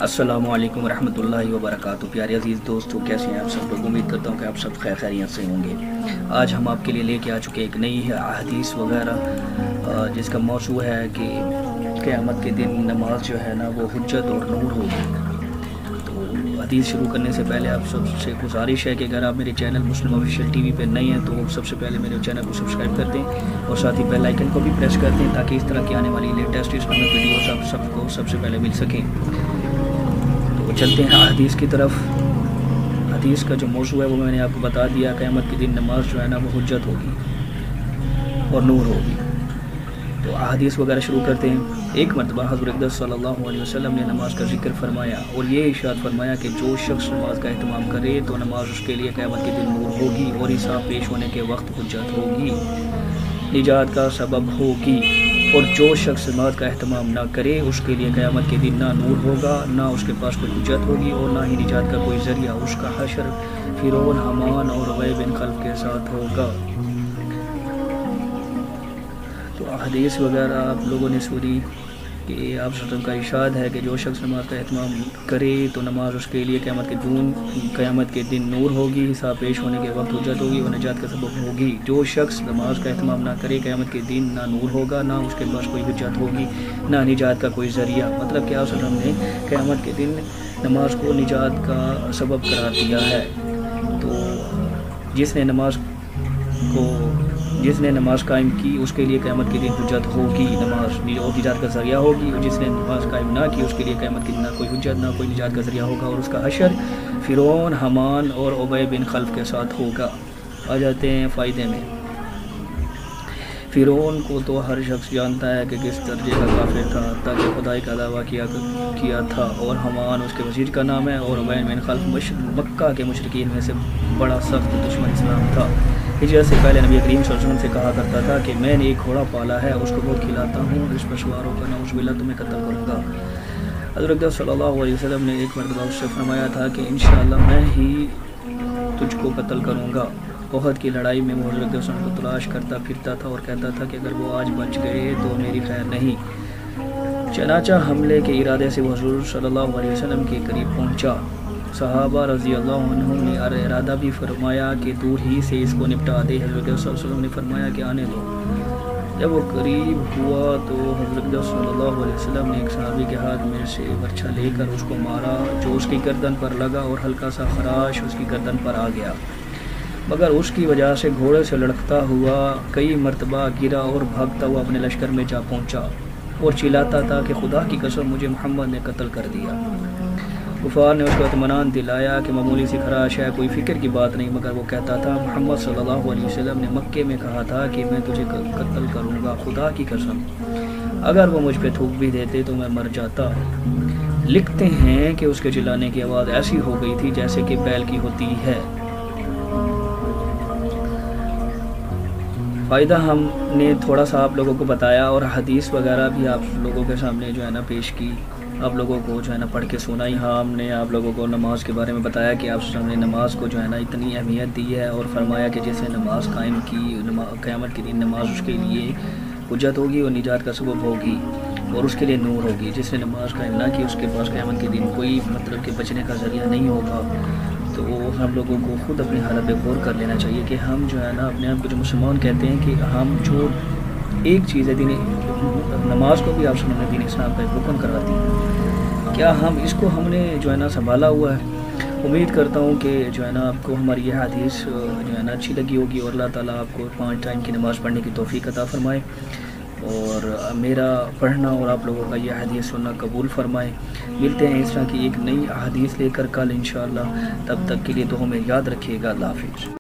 अस्सलामु अलैकुम रहमतुल्लाहि व बरकातुहू। प्यारे अजीज़ दोस्तों, कैसे हैं आप सब लोग? उम्मीद करता हूँ कि आप सब खैरियत से होंगे। आज हम आपके लिए लेके आ चुके एक नई हदीस वगैरह जिसका मौजू है कि क़यामत के दिन नमाज जो है ना वो हुज्जत और नूर होगी। तो हदीस शुरू करने से पहले आप सबसे गुजारिश है कि अगर आप मेरे चैनल मुस्लिम ऑफिशियल टीवी पे नए हैं तो सबसे पहले मेरे चैनल को सब्सक्राइब कर दें और साथ ही बेल आइकन को भी प्रेस कर दें ताकि इस तरह की आने वाली लेटेस्ट इस्लामिक वीडियोस आप सबको सबसे पहले मिल सकें। तो चलते हैं हदीस की तरफ। हदीस का जो मौजू है वो मैंने आपको बता दिया। क़यामत के दिन नमाज जो है ना वो हुज्जत होगी और नूर होगी। तो हदीस वगैरह शुरू करते हैं। एक मरतबा हज़रत सल्लल्लाहु अलैहि वसल्लम ने नमाज का जिक्र फरमाया और ये इरशाद फरमाया कि जो शख्स नमाज का एहतमाम करे तो नमाज उसके लिए क़यामत के दिन नूर होगी और हिसाब पेश होने के वक्त हुज्जत होगी, निजात का सबब होगी। और जो शख्स नमाज का एहतमाम ना करे उसके लिए क़यामत के दिन ना नूर होगा, ना उसके पास कोई हुज्जत होगी और ना ही निजात का कोई ज़रिया। उसका हशर फ़िरौन, हामान और उबय बिन खल्फ़ के साथ होगा। तो हदीस वगैरह आप लोगों ने सुनी कि आप सल्लम का इरशाद है कि जो शख्स नमाज का एहतमाम करे तो नमाज उसके लिए क़यामत के दिन नूर होगी, हिसाब पेश होने के वक्त हुज्जत होगी और निजात का सबब होगी। जो शख्स नमाज का एहतमाम ना करे क़यामत के दिन ना नूर होगा, ना उसके पास कोई हुज्जत होगी, ना निजात का कोई ज़रिया। मतलब कि आप सल्लम ने क़यामत के दिन नमाज को निजात का सबब करार दिया है। तो जिसने नमाज कायम की उसके लिए क़यामत के दिन हुज्जत होगी, नमाज और निजात का ज़रिया होगी। और जिसने नमाज कायम ना की उसके लिए क़यामत के दिन ना कोई हुज्जत ना कोई निजात का ज़रिया होगा और उसका हशर फ़िरौन, हामान और उबय बिन खल्फ़ के साथ होगा। आ जाते हैं फ़ायदे में। फ़िरौन को तो हर शख्स जानता है कि किस दर्जे का काफिर था, ताकि खुदाई का दावा किया था। और हामान उसके वज़ीर का नाम है और उबय बिन खल्फ़ मक्का के मुशरिकीन में से बड़ा सख्त दुश्मन इस्लाम था। हिजरत से पहले नबी करीम सल्लल्लाहु अलैहि वसल्लम से कहा करता था कि मैंने एक घोड़ा पाला है, उसको बहुत खिलाता हूँ, इस पर सवार होकर नाउज़ुबिल्लाह तुम्हें कत्ल करूँगा। हज़रत सल्लल्लाहु अलैहि वसल्लम ने एक मरतबा उससे फरमाया था कि इंशाअल्लाह मैं ही तुझको कत्ल करूँगा। ओहद की लड़ाई में वो हज़रत को तलाश करता फिरता था और कहता था कि अगर वो आज बच गए तो मेरी खैर नहीं। चनाचा हमले के इरादे से वो हुज़ूर सल्लल्लाहु अलैहि वसल्लम के करीब पहुँचा। सहाबा रज़ी अल्लाह अन्हुम ने इरादा भी फरमाया कि दूर ही से इसको निपटा दे। हज़रत सल्लल्लाहु अलैहि वसल्लम ने फरमाया कि आने दो। जब वो करीब हुआ तो हज़रत सल्लल्लाहु अलैहि वसल्लम ने एक सहाबी के हाथ में से बर्छा लेकर उसको मारा, जो उसकी गर्दन पर लगा और हल्का सा खराश उसकी गर्दन पर आ गया। मगर उसकी वजह से घोड़े से लड़खता हुआ कई मरतबा गिरा और भागता हुआ अपने लश्कर में जा पहुँचा और चिल्लाता था कि खुदा की कसम मुझे मोहम्मद ने कत्ल कर दिया। कुफार ने उसको इत्मीनान दिलाया कि मामूली सी खराश है, कोई फ़िक्र की बात नहीं। मगर वो कहता था मोहम्मद सल्लल्लाहु अलैहि वसल्लम ने मक्के में कहा था कि मैं तुझे कत्ल करूँगा, खुदा की कसम अगर वो मुझ पे थूक भी देते तो मैं मर जाता। लिखते हैं कि उसके चिल्लाने की आवाज़ ऐसी हो गई थी जैसे कि बैल की होती है। फ़ायदा हमने थोड़ा सा आप लोगों को बताया और हदीस वगैरह भी आप लोगों के सामने जो है ना पेश की, आप लोगों को जो है ना पढ़ के सुनाई। हाँ, हमने आप लोगों को नमाज के बारे में बताया कि आप सामने नमाज को जो है ना इतनी अहमियत दी है और फरमाया कि जिसने नमाज कायम की क़यामत के दिन नमाज उसके लिए हुज्जत होगी और निजात का सबब होगी और उसके लिए नूर होगी। जिसने नमाज कायम ना की उसके पास क़यामत के दिन कोई मतलब कि बचने का ज़रिया नहीं होगा। तो हम लोगों को ख़ुद अपनी हालत पे गौर कर लेना चाहिए कि हम जो है ना अपने आप को जो मुसलमान कहते हैं कि हम जो एक चीज़ है नमाज को भी आप समझना दीन इस्लाम का एक हुक्म कराती है, क्या हम इसको हमने जो है ना संभाला हुआ है? उम्मीद करता हूँ कि जो है ना आपको हमारी यह हदीस जो है ना अच्छी लगी होगी और अल्लाह ताला आपको 5 टाइम की नमाज़ पढ़ने की तौफीक अता फरमाए और मेरा पढ़ना और आप लोगों का यह हदीस सुनना कबूल फरमाए। मिलते हैं इस तरह की एक नई हदीस लेकर कल इंशाअल्लाह। तब तक के लिए तो हमें याद रखिएगा। अल्लाह हाफ़िज़।